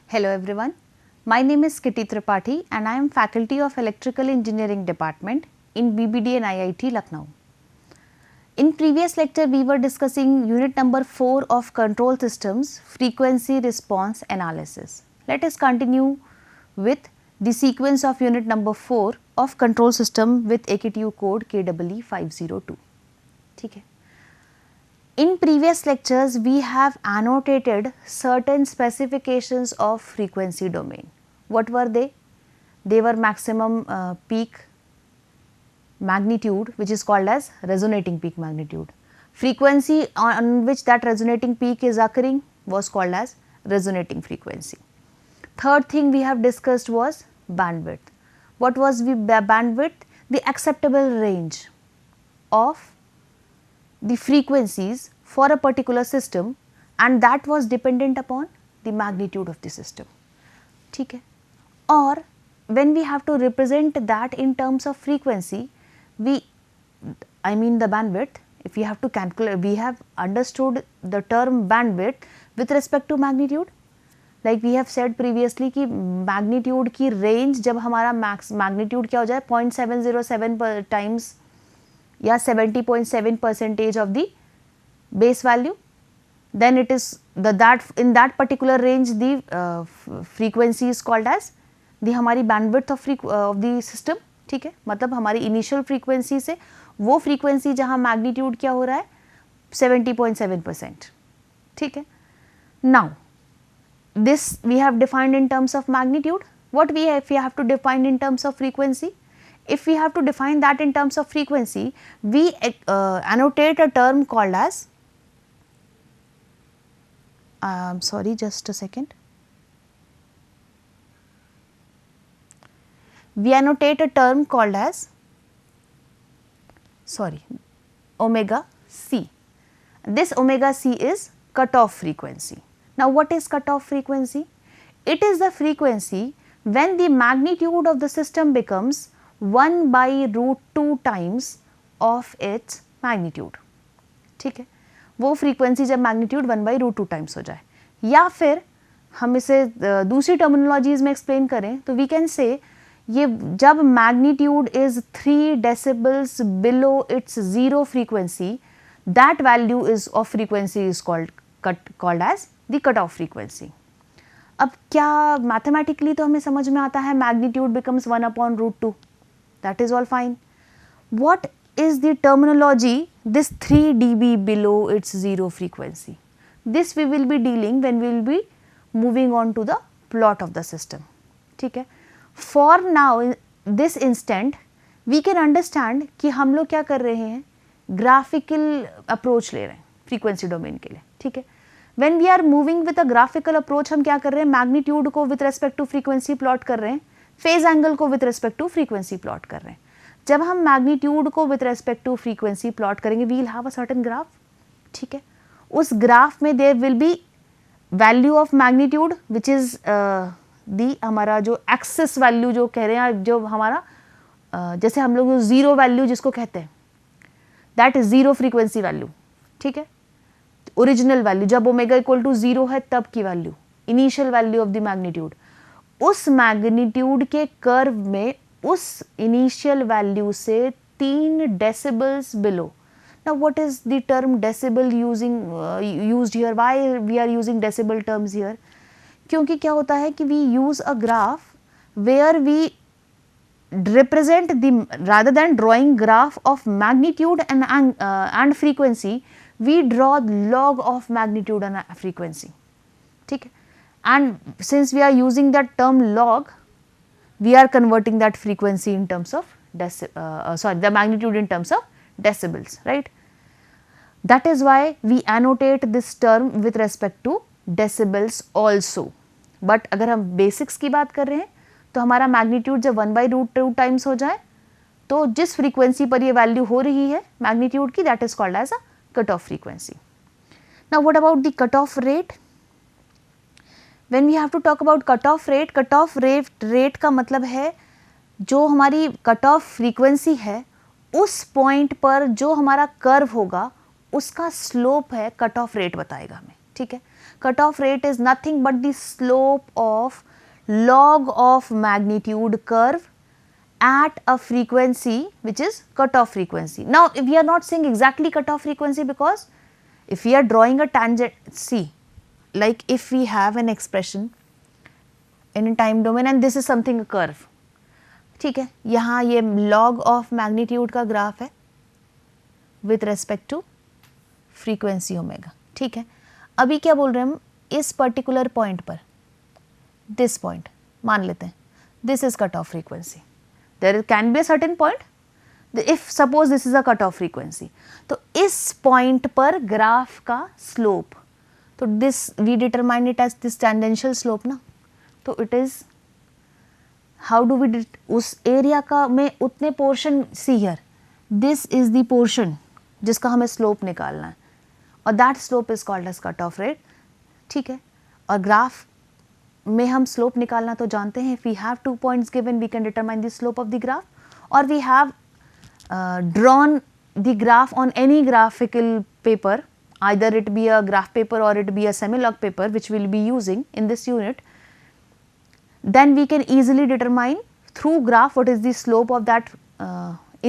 Hello everyone, my name is Kitty Tripathi and I am faculty of Electrical Engineering Department in BBD and IIT Lucknow. In previous lecture we were discussing unit number 4 of control systems frequency response analysis. Let us continue with the sequence of unit number 4 of control system with AKTU code KEE 502. ठीक है. In previous lectures, we have annotated certain specifications of frequency domain. What were they? They were maximum peak magnitude, which is called as resonating peak magnitude. Frequency on which that resonating peak is occurring was called as resonating frequency. Third thing we have discussed was bandwidth. What was the bandwidth? The acceptable range of the frequencies for a particular system, and that was dependent upon the magnitude of the system. ठीक है. Or when we have to represent that in terms of frequency, the bandwidth, if we have to calculate, we have understood the term bandwidth with respect to magnitude. Like we have said previously कि magnitude की range जब हमारा magnitude क्या हो जाए 0.707 times या 70.7% of the base value, then it is that in that particular range the frequency is called as the हमारी bandwidth of the system. ठीक है, मतलब हमारी initial frequency से वो frequency जहाँ magnitude क्या हो रहा है 70.7%. ठीक है. Now this we have defined in terms of magnitude. What we have to define in terms of frequency? If we have to define that in terms of frequency, we annotate a term called as, sorry, just a second. We annotate a term called as, omega c. This omega c is cutoff frequency. Now, what is cutoff frequency? It is the frequency when the magnitude of the system becomes 1 by √2 times of its magnitude. ठीक है, वो frequency जब magnitude 1 by √2 times हो जाए, या फिर हम इसे दूसरी टर्मिनोलॉजीज में एक्सप्लेन करें तो वी कैन से ये जब magnitude is 3 decibels below its zero frequency, that value is of frequency is called as the cut off frequency. अब क्या मैथमेटिकली तो हमें समझ में आता है magnitude becomes 1/√2. That is all fine. What is the terminology this 3 dB below its zero frequency? This we will be dealing when we will be moving on to the plot of the system. ठीक है. For now in this instant we can understand कि हम लोग क्या कर रहे हैं, graphical approach ले रहे हैं frequency domain के लिए. ठीक है. When we are moving with a graphical approach हम क्या कर रहे हैं, magnitude को with respect to frequency plot कर रहे हैं, फेज एंगल को with respect to frequency plot कर रहे हैं. जब हम मैग्नीट्यूड को with respect to frequency plot करेंगे we will have a certain graph. ठीक है, उस ग्राफ में there will be value of magnitude which is the हमारा जो एक्सेस वैल्यू जो कह रहे हैं, जो हमारा जैसे हम लोग जीरो वैल्यू जिसको कहते हैं that is zero frequency value. ठीक है, ओरिजिनल वैल्यू जब ओमेगा इक्वल टू जीरो है तब की वैल्यू, initial value of the magnitude. उस मैग्नीट्यूड के कर्व में उस इनिशियल वैल्यू से 3 decibels below. Now what is the term decibel used here? Why we are using decibel terms here? क्योंकि क्या होता है कि we use a graph where we represent the, rather than drawing graph of magnitude and frequency, we draw log of magnitude and frequency. ठीक है. And since we are using that term log, we are converting that frequency in terms of the magnitude in terms of decibels, right? That is why we annotate this term with respect to decibels also. But अगर हम basics की बात कर रहे हैं तो हमारा magnitude जब 1 by √2 times हो जाए तो जिस frequency पर ये value हो रही है magnitude की, that is called as a cutoff frequency. Now what about the cutoff rate? When we have to talk about cutoff rate का मतलब है जो हमारी cutoff frequency है उस point पर जो हमारा curve होगा उसका slope है cutoff rate बताएगा हमें. ठीक है, cutoff rate is nothing but the slope of log of magnitude curve at a frequency which is cutoff frequency. Now we are not saying exactly cutoff frequency, because if we are drawing a tangent, see, like if we have an expression in a time domain and this is something a curve, ठीक है, यहाँ ये log of magnitude का graph है with respect to frequency omega, ठीक है. अभी क्या बोल रहे हैं हम, इस पर्टिकुलर पॉइंट पर, दिस पॉइंट मान लेते हैं, this is cut off frequency. There can be a certain point, if suppose this is a cut off frequency, तो इस पॉइंट पर ग्राफ का स्लोप, तो this we determine it as this tangential slope ना, तो it is how do we, उस area का में उतने portion, see here this is the portion जिसका हमें स्लोप निकालना है, और that slope is called as cut off rate, ठीक है. और ग्राफ में हम स्लोप निकालना तो जानते हैं, if we have 2 points given we can determine the slope of the graph, और we have drawn the graph on any graphical paper, either it be a graph paper or it be a semi-log paper which we will be using in this unit, then we can easily determine through graph what is the slope of that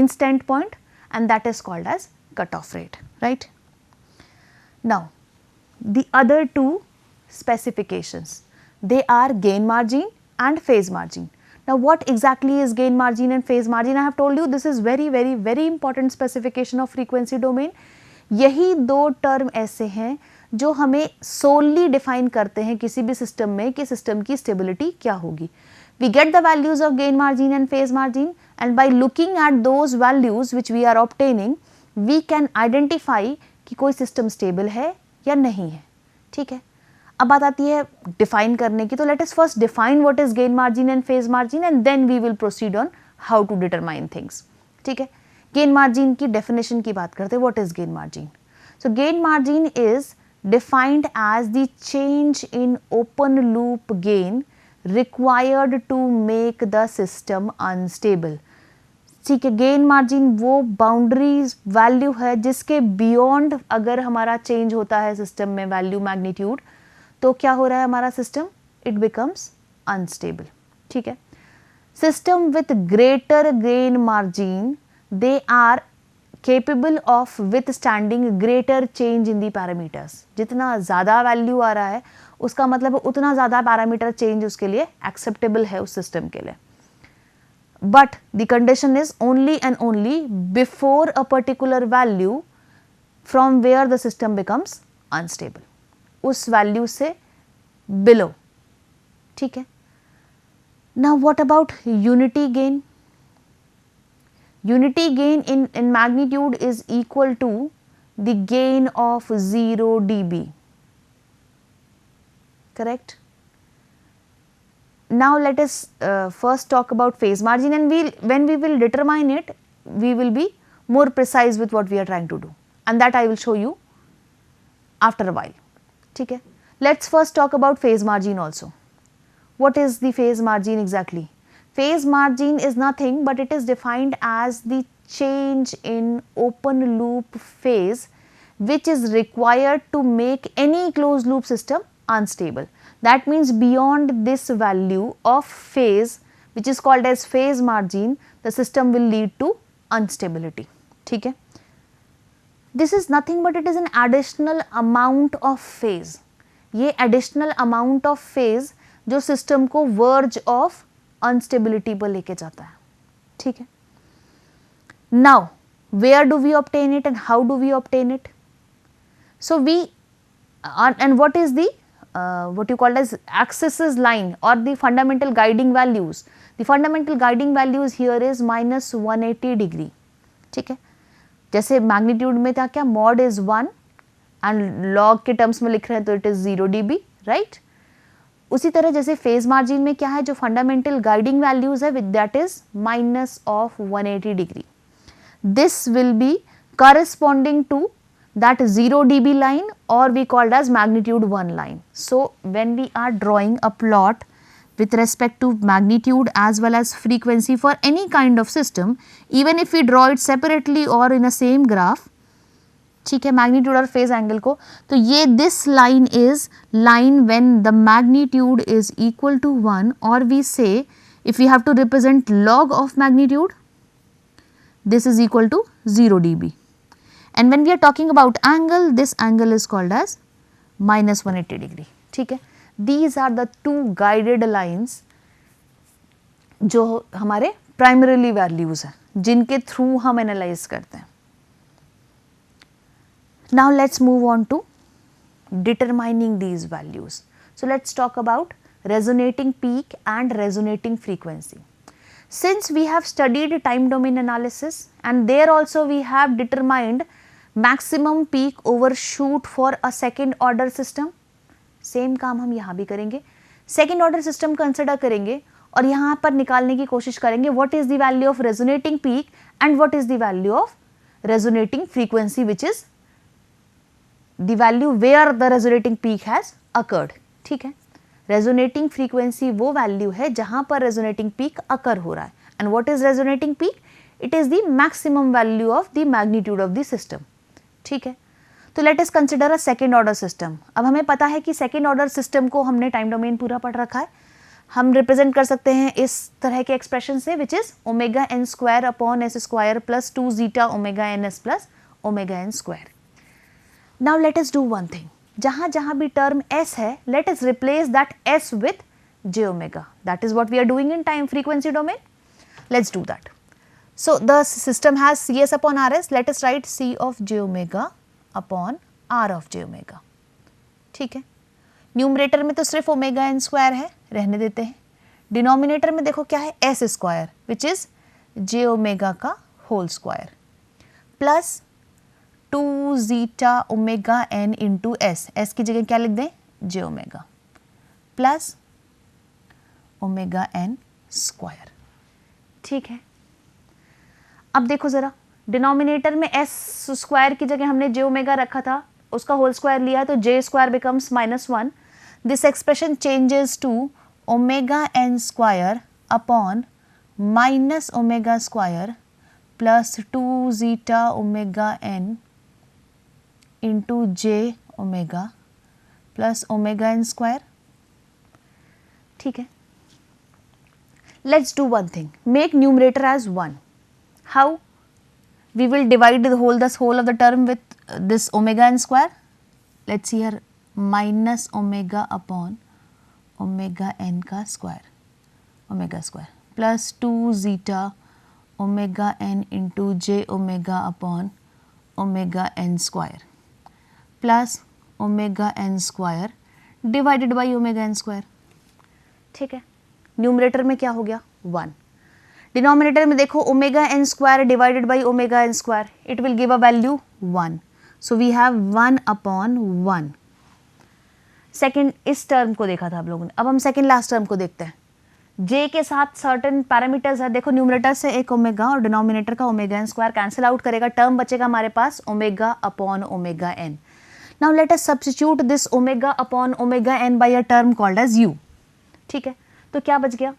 instant point, and that is called as cutoff rate, right. Now the other two specifications, they are gain margin and phase margin. Now what exactly is gain margin and phase margin? I have told you this is very important specification of frequency domain. यही दो term ऐसे हैं जो हमें solely define करते हैं किसी भी सिस्टम में कि सिस्टम की स्टेबिलिटी क्या होगी. We get the values of gain margin and phase margin, and by looking at those values which we are obtaining, we can identify कि कोई सिस्टम स्टेबल है या नहीं है, ठीक है. अब बात आती है डिफाइन करने की, तो let us first define what is gain margin and phase margin, and then we will proceed on how to determine things, ठीक है. गेन मार्जिन की डेफिनेशन की बात करते हैं. What is gain margin? So gain margin is defined as the change in open loop gain required to make the system unstable, ठीक है. Gain margin वो बाउंड्री वैल्यू है जिसके बियॉन्ड अगर हमारा चेंज होता है सिस्टम में वैल्यू मैग्नीट्यूड, तो क्या हो रहा है हमारा सिस्टम, इट बिकम्स अनस्टेबल, ठीक है. System with greater gain margin, they are capable of withstanding greater change in the parameters. जितना ज़्यादा वैल्यू आ रहा है उसका मतलब उतना ज़्यादा पैरामीटर चेंज उसके लिए एक्सेप्टेबल है उस सिस्टम के लिए. But the condition is only and only before a particular value from where the system becomes unstable, उस वैल्यू से बिलो, ठीक है. Now what about unity gain? Unity gain in magnitude is equal to the gain of 0 dB, correct. Now let us first talk about phase margin, and when we will determine it, we will be more precise with what we are trying to do, and that I will show you after a while, ठीक है. Let's first talk about phase margin also. What is the phase margin exactly? Phase margin is nothing but it is defined as the change in open loop phase which is required to make any closed loop system unstable. That means beyond this value of phase, which is called as phase margin, the system will lead to instability, ठीक है. This is nothing but it is an additional amount of phase. ये additional amount of phase जो system को verge of unstability पर लेके जाता है, ठीक है. Now where do we obtain it and how do we obtain it? So we and what is the what you call as axis line or the fundamental guiding values? The fundamental guiding values here is minus 180 degree, ठीक है. जैसे magnitude में था क्या, mod is 1 and log के terms में लिख रहे हैं तो इट इज 0 dB, राइट. उसी तरह जैसे फेज मार्जिन में क्या है, जो फंडामेंटल गाइडिंग वैल्यूज है with that is minus of 180 degree. This will be corresponding to that 0 dB line, or we called as magnitude 1 line. So when we are drawing a plot with respect to magnitude as well as frequency for any kind of system, even if we draw it separately or in a same graph, ठीक है, magnitude और phase angle को। तो ये this line is line when the magnitude is equal to 1, और we say if we have to represent log of magnitude, this is equal to 0 dB, and when we are talking about angle, this angle is called as minus 180 degree. ठीक है, these are the two guided lines जो हमारे primarily values हैं, जिनके through हम analyse करते हैं. Now let's move on to determining these values. So let's talk about resonating peak and resonating frequency. Since we have studied time domain analysis and there also we have determined maximum peak overshoot for a second order system, same काम हम यहाँ भी करेंगे. Second order system consider करेंगे और यहाँ पर निकालने की कोशिश करेंगे what is the value of resonating peak and what is the value of resonating frequency, which is the value where the resonating peak has occurred. ठीक है, resonating frequency वो value है जहाँ पर resonating peak occur हो रहा है. And what is resonating peak? It is the maximum value of the magnitude of the system. ठीक है, तो let us consider a second order system. अब हमें पता है कि second order system को हमने time domain पूरा पढ़ रखा है. हम represent कर सकते हैं इस तरह के expression से, which is omega n square upon s square plus 2 zeta omega ns plus omega n square. Now let us do one thing. जहाँ जहाँ भी term s है, let us replace that s with j omega. That is what we are doing in time frequency domain. Let's do that. So the system has cs upon rs. Let us write c of j omega upon r of j omega. ठीक है, numerator में तो सिर्फ omega n square है, रहने देते हैं. Denominator में देखो क्या है, s square which is j omega का whole square plus 2 zeta omega n into s. s की जगह क्या लिख दें, j omega plus omega n square. ठीक है, अब देखो जरा, डिनोमिनेटर में s स्क्वायर की जगह हमने j ओमेगा रखा था, उसका होल स्क्वायर लिया है तो j square becomes -1. This expression changes to omega n square upon minus omega square plus 2 zeta omega n into j omega plus omega n square. ठीक है, let's do one thing. Make numerator as 1. How? We will divide the whole of the term with this omega n square. Let's see here, minus omega upon omega n का square, omega square plus 2 zeta omega n into j omega upon omega n square plus omega n square divided by omega n square. ठीक है, numerator में क्या हो गया, 1. Denominator में देखो omega n square divided by omega n square, it will give a value 1. So we have 1 upon 1. Second इस term को देखा था आप लोगों ने. अब हम सेकेंड लास्ट टर्म को देखते हैं. j के साथ सर्टेन पैरामीटर्स है. देखो न्यूमरेटर से एक ओमेगा और डिनोमिनेटर का omega n square cancel out करेगा, टर्म बचेगा हमारे पास omega upon omega n. Now let us substitute this omega upon omega n by a term called as u. ठीक है, तो क्या बच गया,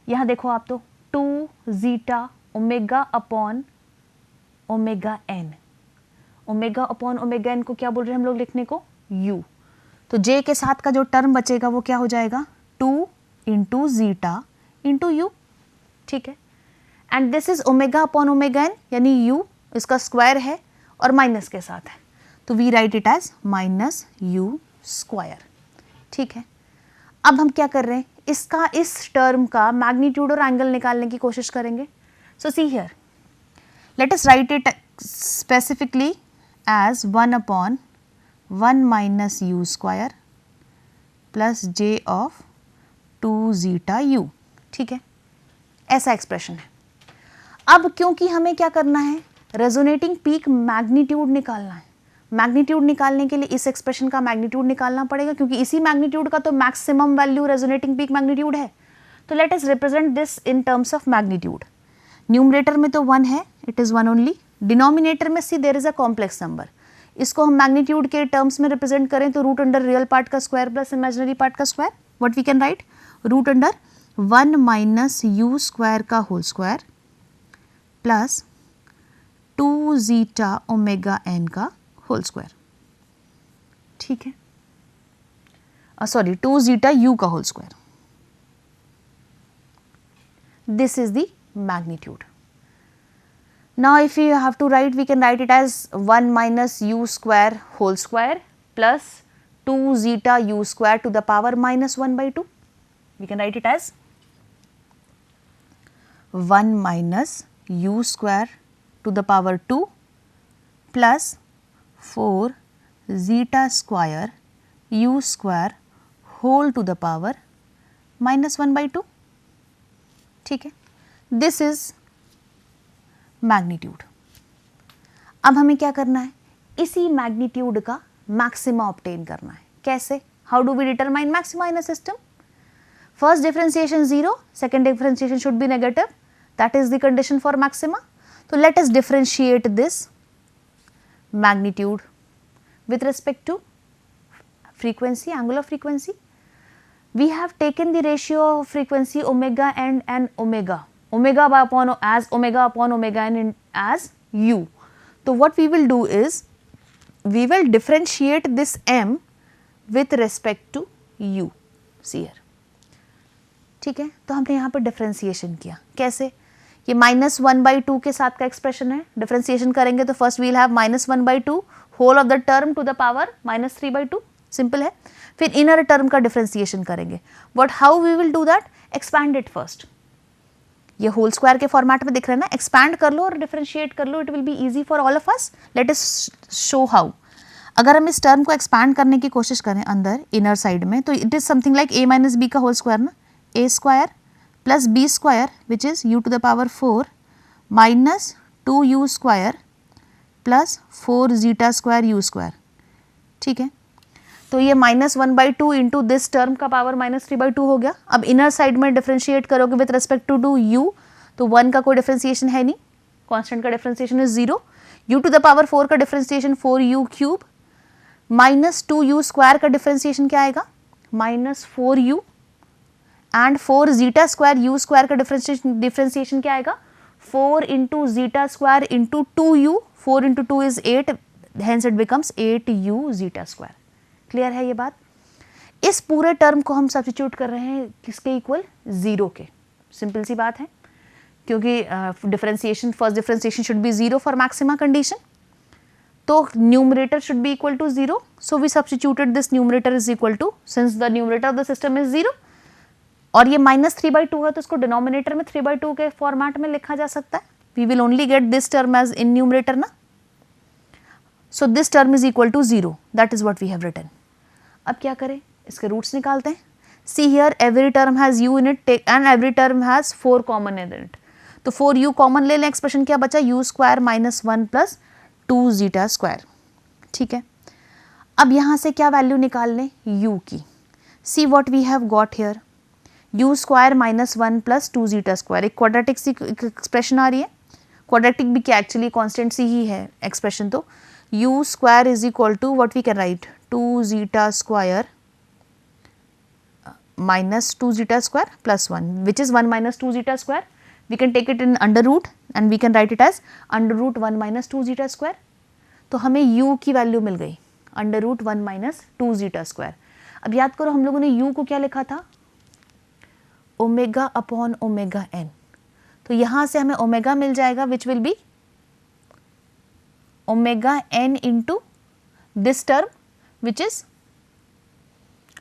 यहाँ देखो आप तो 2 zeta omega upon omega n. Omega upon omega n को क्या बोल रहे हैं हम लोग लिखने को, u. तो j के साथ का जो टर्म बचेगा वो क्या हो जाएगा, 2 इंटू जीटा इंटू u. ठीक है, and this is omega upon omega n यानी u इसका स्क्वायर है और माइनस के साथ है, तो we write it as minus u square. ठीक है, अब हम क्या कर रहे हैं, इसका इस टर्म का मैग्नीट्यूड और एंगल निकालने की कोशिश करेंगे. So see here, let us write it specifically as 1 upon 1 minus u square plus j of 2 zeta u. ठीक है, ऐसा एक्सप्रेशन है. अब क्योंकि हमें क्या करना है, रेजोनेटिंग पीक मैग्नीट्यूड निकालना है. मैग्नीट्यूड निकालने के लिए इस एक्सप्रेशन का मैग्नीट्यूड निकालना पड़ेगा, क्योंकि इसी मैग्नीट्यूड का तो maximum value resonating peak magnitude है. तो let us represent this in terms of magnitude. Numerator में तो 1 है, इट इज़ 1 ओनली. डिनोमिनेटर में see there is a complex number. इसको हम मैग्नीट्यूड के टर्म्स में रिप्रेजेंट करें तो रूट अंडर रियल पार्ट का स्क्वायर प्लस इमेजिनरी पार्ट का square. What we can write, root under 1 minus u square का whole square plus 2 zeta omega n का होल स्क्वायर, ठीक है, सॉरी 2 zeta u का whole square. This is the magnitude. Now if you have to write, we can write it as 1 minus u square whole square plus 2 zeta u square to the power minus 1 by 2. We can write it as 1 minus u square to the power 2 plus 4 zeta square u square whole to the power minus 1 by 2. ठीक है, this is magnitude. अब हमें क्या करना है, इसी magnitude का maxima obtain करना है. कैसे? How do we determine maxima in a system? First differentiation 0, second differentiation should be negative, that is the condition for maxima. तो let us differentiate this magnitude with respect to frequency, angular frequency. We have taken the ratio of frequency omega and omega, omega upon as omega upon omega n as u. So what we will do is we will differentiate this m with respect to u. See here, ठीक है. तो हमने यहाँ पर differentiation किया. कैसे? ये -1/2 के साथ का एक्सप्रेशन है. डिफरेंशिएशन करेंगे तो first we'll have -1/2 whole of the term to the power -3/2. Simple है. फिर इनर टर्म का डिफरेंशिएशन करेंगे. But how we will do that? Expand it first. ये होल स्क्वायर के फॉर्मेट में दिख रहा है ना, एक्सपैंड कर लो और डिफरेंशिएट कर लो. It will be easy for all of us. Let us show how. अगर हम इस टर्म को एक्सपैंड करने की कोशिश करें अंदर इनर साइड में, तो it is something like a minus B का होल स्क्वायर ना, a square plus B square which is u to the power 4 minus 2u square plus 4 zeta square u square. ठीक है, तो ये -1/2 इंटू दिस टर्म का power -3/2 हो गया. अब इनर साइड में डिफरेंशिएट करोगे विथ रेस्पेक्ट टू u, तो 1 का कोई डिफरेंशिएशन है नहीं, कांस्टेंट का differentiation is 0. u to the power 4 का differentiation 4u cube minus 2u square का डिफरेंशिएशन क्या आएगा? -4u and 4 zeta square u square का डिफरेंशिएशन क्या आएगा? 4 into zeta square into 2u. 4 into 2 is 8, hence it becomes 8u zeta square. Clear है ये बात? इस पूरे टर्म को हम सब्स्टिट्यूट कर रहे हैं किसके इक्वल? 0 के. सिंपल सी बात है, क्योंकि differentiation first differentiation should be 0 for maxima condition. तो numerator should be equal to 0. So we substituted this numerator is equal to, since the numerator of the system is 0 और ये -3/2 है, तो इसको डिनोमिनेटर में 3/2 के फॉर्मेट में लिखा जा सकता है. We will only get this term as in numerator ना. So this term is equal to 0. That is what we have written. अब क्या करें? इसके रूट्स निकालते हैं. See here every term has u in it and every term has 4 common in it. तो 4u common ले लें. एक्सप्रेशन क्या बचा? u square minus 1 plus 2 zeta square. ठीक है, अब यहाँ से क्या वैल्यू निकाल लें? u की. See what we have got here, u square minus 1 plus 2 zeta square. एक क्वाड्रेटिक सी एक्सप्रेशन आ रही है. क्वाड्रेटिक भी क्या, एक्चुअली कॉन्स्टेंट सी ही है एक्सप्रेशन. तो u square is equal to what we can write, 2 zeta square minus 2 zeta square plus 1, which is 1 minus 2 zeta square. We can take it in under root and we can write it as under root 1 minus 2 zeta square. तो हमें u की value मिल गई under root 1 minus 2 zeta square. अब याद करो हम लोगों ने u को क्या लिखा था? Omega upon omega n. तो यहाँ से हमें ओमेगा मिल जाएगा which will be omega n into this term which is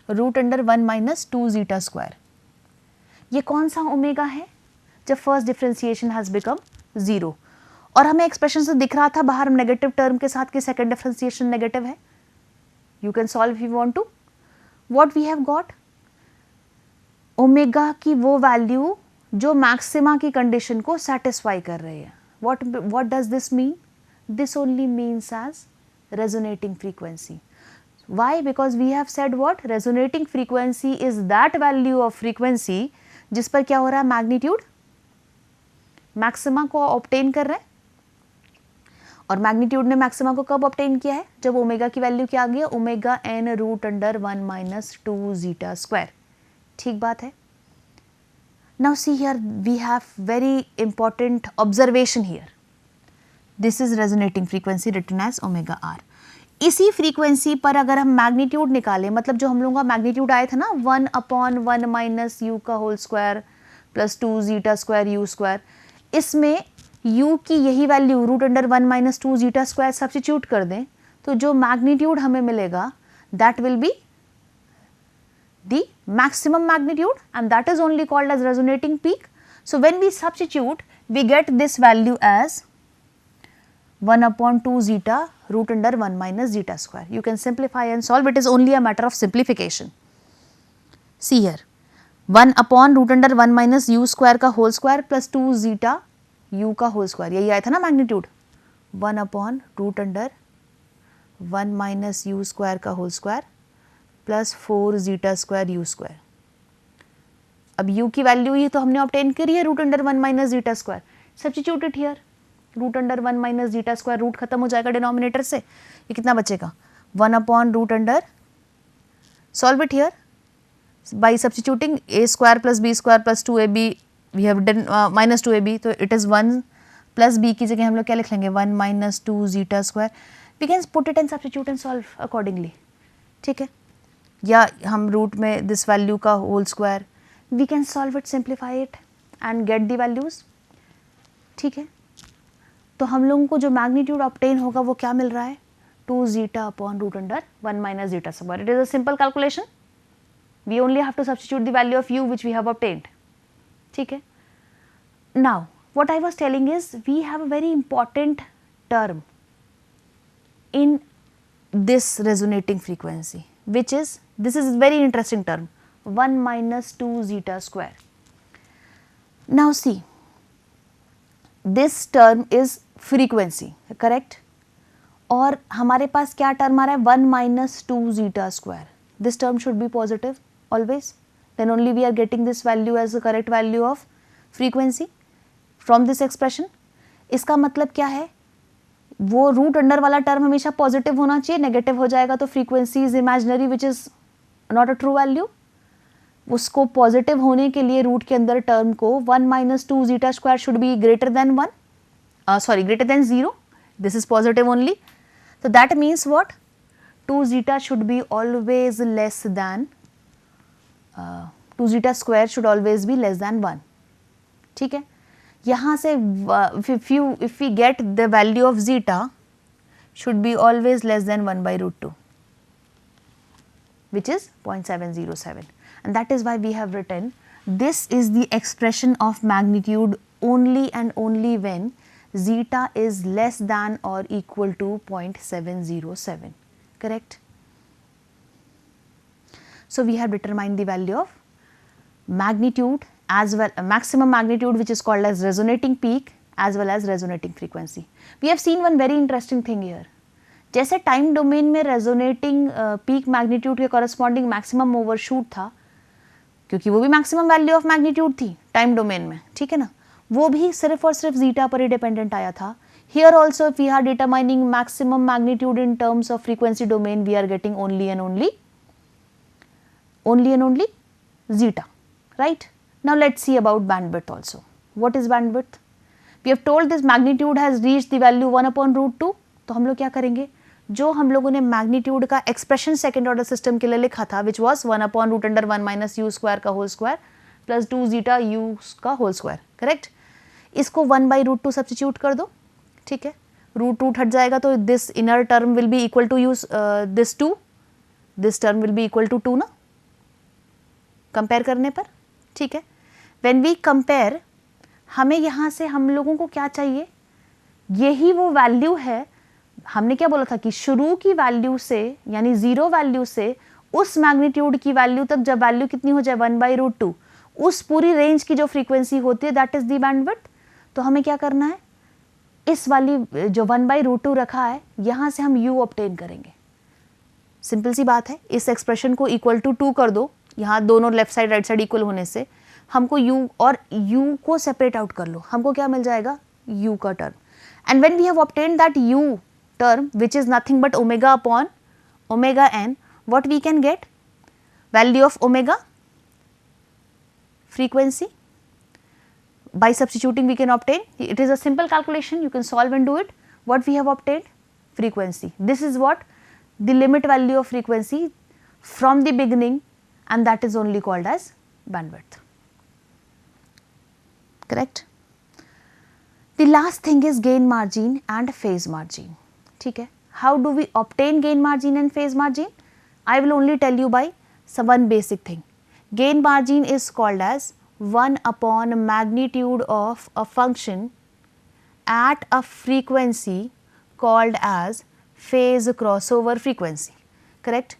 root under 1 minus 2 zeta square. ये कौन सा ओमेगा है? जब फर्स्ट डिफरेंशिएशन हैज बिकम 0 और हमें एक्सप्रेशन से दिख रहा था बाहर नेगेटिव टर्म के साथ कि सेकंड डिफरेंशिएशन नेगेटिव है. You can solve if you want to. What we have got? Omega की वो वैल्यू जो मैक्सिमा की कंडीशन को सेटिस्फाई कर रही है. What does this mean? This only means as resonating frequency. Why? Because we have said what? Resonating frequency is that value of frequency जिस पर क्या हो रहा है? मैग्नीट्यूड मैक्सिमा को ऑब्टेन कर रहे हैं. और मैग्नीट्यूड ने मैक्सिमा को कब ऑब्टेन किया है? जब ओमेगा की वैल्यू क्या आ गई है? Omega n root under 1 minus 2 zeta square. ठीक बात है. Now see here we have very important observation here. This is resonating frequency written as omega r. इसी फ्रीक्वेंसी पर अगर हम मैग्नीट्यूड निकालें, मतलब जो हम लोगों का मैग्नीट्यूड आया था ना 1/1 माइनस यू का whole square plus 2 zeta square u square, इसमें u की यही value √1 minus 2 zeta square substitute कर दें तो जो मैग्नीट्यूड हमें मिलेगा that will be the maximum magnitude and that is only called as resonating peak. So when we substitute we get this value as 1/2 zeta √1 minus zeta square. You can simplify and solve, it is only a matter of simplification. See here 1/√1 minus u square का whole square plus 2 zeta u का whole square, यही आया था ना magnitude, 1/√1 minus u square का whole square plus 4 zeta square u square. अब u की value ही तो हमने ऑब्टेन करी है √1 minus zeta square, substitute it here √1 minus zeta square, root खत्म हो जाएगा डिनोमिनेटर से, ये कितना बचेगा 1/√, solve it here by substituting a square plus b square plus 2ab, we have done minus 2ab, तो इट इज़ 1 प्लस b की जगह हम लोग क्या लिख लेंगे 1 minus 2 zeta square. We can put it and substitute and solve accordingly, ठीक है, या हम रूट में दिस वैल्यू का whole square, we can solve it, simplify it and get the values, ठीक है. तो हम लोगों को जो मैग्नीट्यूड ऑब्टेन होगा वो क्या मिल रहा है 2 जीटा upon √1 minus zeta square. It is a simple calculation, we only have to substitute the value of u which we have obtained, ठीक है. Now what I was telling is we have a very important term in this resonating frequency, which is, this is very interesting term, 1 minus 2 zeta square. Now see, this term is frequency, correct? और हमारे पास क्या term आ रहा है 1 minus 2 zeta square. This term should be positive always, then only we are getting this value as the correct value of frequency from this expression. इसका मतलब क्या है, वो रूट अंडर वाला टर्म हमेशा पॉजिटिव होना चाहिए, नेगेटिव हो जाएगा तो frequency is imaginary which is not a true value. उसको पॉजिटिव होने के लिए रूट के अंदर टर्म को 1 minus 2 zeta square should be greater than 1, sorry greater than 0, this is positive only, so that means what 2 zeta should be always less than 2 zeta square should always be less than 1, ठीक है. यहाँ से if we get the value of zeta should be always less than 1/√2, which is 0.707, and that is why we have written this is the expression of magnitude only and only when zeta is less than or equal to 0.707, correct. So we have determined the value of magnitude as well, maximum magnitude which is called as resonating peak as well as resonating frequency. We have seen one very interesting thing here. जैसे time domain में resonating peak magnitude के corresponding maximum overshoot था, क्योंकि वो भी maximum value of magnitude थी time domain में, ठीक है ना, वो भी सिर्फ और सिर्फ जीटा पर ही डिपेंडेंट आया था. Here also if we are determining maximum magnitude in terms of frequency domain we are getting only and only zeta, right. Now let's see about bandwidth also. What is bandwidth? We have told this magnitude has reached the value 1/√2. तो हम लोग क्या करेंगे, जो हम लोगों ने magnitude का एक्सप्रेशन सेकेंड ऑर्डर सिस्टम के लिए लिखा था which was 1/√1 minus u square का whole square plus 2 zeta u का होल स्क्वायर, करेक्ट. इसको 1/√2 सब्स्टिट्यूट कर दो, ठीक है, रूट हट जाएगा तो this inner term will be equal to use this 2, this term will be equal to 2 ना, कंपेयर करने पर, ठीक है. व्हेन वी कंपेयर, हमें यहाँ से हम लोगों को क्या चाहिए, यही वो वैल्यू है. हमने क्या बोला था कि शुरू की वैल्यू से यानी 0 वैल्यू से उस मैग्नीट्यूड की वैल्यू तक जब वैल्यू कितनी हो जाए 1/√2, उस पूरी रेंज की जो फ्रीक्वेंसी होती है दैट इज द बैंडविड्थ. तो हमें क्या करना है, इस वाली जो 1/√2 रखा है यहाँ से हम u ऑब्टेन करेंगे. सिंपल सी बात है, इस एक्सप्रेशन को इक्वल टू 2 कर दो, यहाँ दोनों left side right side equal होने से हमको u और u को सेपरेट आउट कर लो, हमको क्या मिल जाएगा u का term. And when we have obtained that u term which is nothing but omega upon omega n, what we can get, value of omega, frequency, by substituting we can obtain, it is a simple calculation, you can solve and do it. What we have obtained, frequency. This is what the limit value of frequency from the beginning, and that is only called as bandwidth. Correct? The last thing is gain margin and phase margin. ठीक है? How do we obtain gain margin and phase margin? I will only tell you by one basic thing. Gain margin is called as 1 upon magnitude of a function at a frequency called as phase crossover frequency. Correct?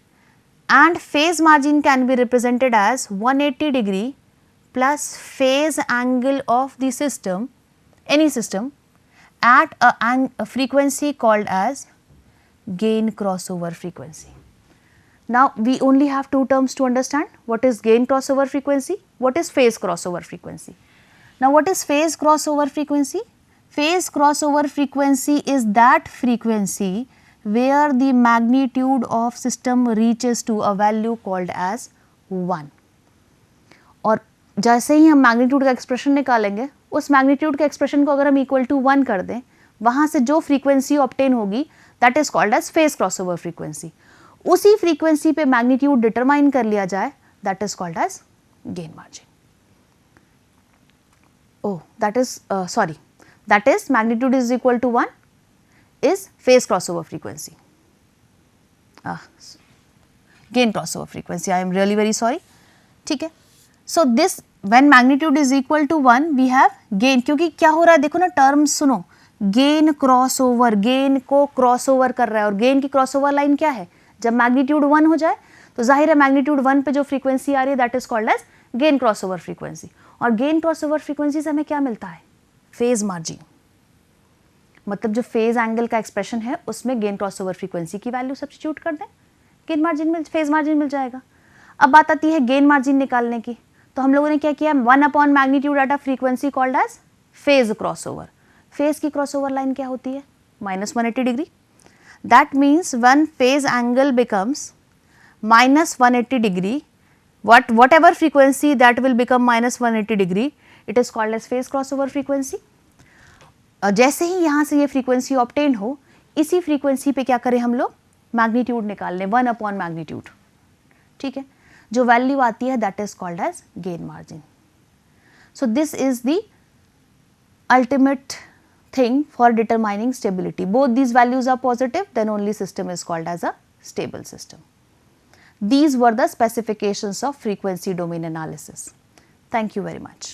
And phase margin can be represented as 180 degree plus phase angle of the system, any system, at a frequency called as gain crossover frequency. Now, we only have two terms to understand. What is gain crossover frequency? What is phase crossover frequency? Now, what is phase crossover frequency? Phase crossover frequency is that frequency where the magnitude of system reaches to a value called as 1. और जैसे ही हम magnitude का expression निकालेंगे, उस magnitude के expression को अगर हम इक्वल टू 1 कर दें, वहाँ से जो फ्रीक्वेंसी ऑब्टेन होगी that is called as phase crossover frequency. उसी फ्रीक्वेंसी पे मैग्नीट्यूड डिटरमाइन कर लिया जाए, that is called as gain margin. Oh, that is sorry, that is magnitude is equal to 1 is phase crossover frequency. Gain crossover frequency. I am really very sorry. ठीक है. So this when magnitude is equal to 1 we have gain. क्योंकि क्या हो रहा है देखो ना, term सुनो, gain crossover, gain को crossover कर रहा है. और gain की crossover लाइन क्या है? जब मैग्नीट्यूड 1 हो जाए तो जाहिर है मैग्नीट्यूड 1 पे जो फ्रीक्वेंसी आ रही है that is called as gain crossover frequency. और गेन क्रॉसओवर फ्रीक्वेंसी से हमें क्या मिलता है? Phase margin. मतलब जो फेज एंगल का एक्सप्रेशन है उसमें गेन क्रॉसओवर फ्रीक्वेंसी की वैल्यू सब्स्टिट्यूट कर दें, गेन मार्जिन मिल, फेज मार्जिन मिल जाएगा. अब बात आती है गेन मार्जिन निकालने की. तो हम लोगों ने क्या किया, 1 upon magnitude at a frequency called as phase crossover. Phase की क्रॉसओवर लाइन क्या होती है? -180 degree. That means one phase angle becomes -180 degree. whatever frequency that will become -180 degree, it is called as phase crossover frequency. जैसे ही यहाँ से ये frequency obtain हो, इसी फ्रीक्वेंसी पे क्या करें हम लोग, मैग्नीट्यूड निकाल लें 1 अपॉन मैग्नीट्यूड. ठीक है, जो वैल्यू आती है that is called as gain margin. So this is the ultimate thing for determining stability. Both these values are positive, then only system is called as a stable system. These were the specifications of frequency domain analysis. Thank you very much.